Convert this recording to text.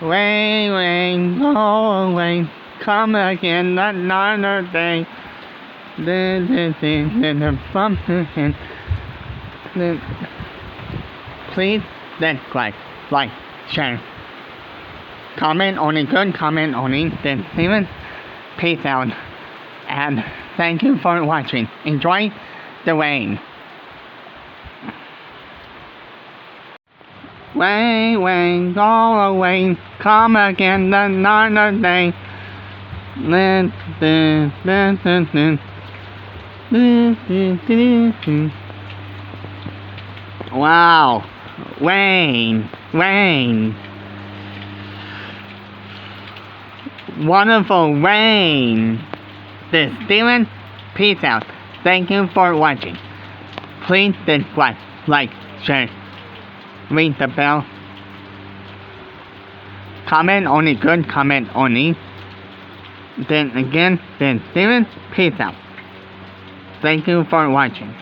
Rain, rain, go away. Come again another day. Please, then like, share. Comment only good, comment only. Then Steven, peace out. And thank you for watching. Enjoy the rain. Rain, rain, go away. Come again another day. Wow. Rain. Rain. Wonderful rain. This is Steven. Peace out. Thank you for watching. Please subscribe, like, share, ring the bell. Comment only good, comment only. Then again, then Steven. Peace out. Thank you for watching.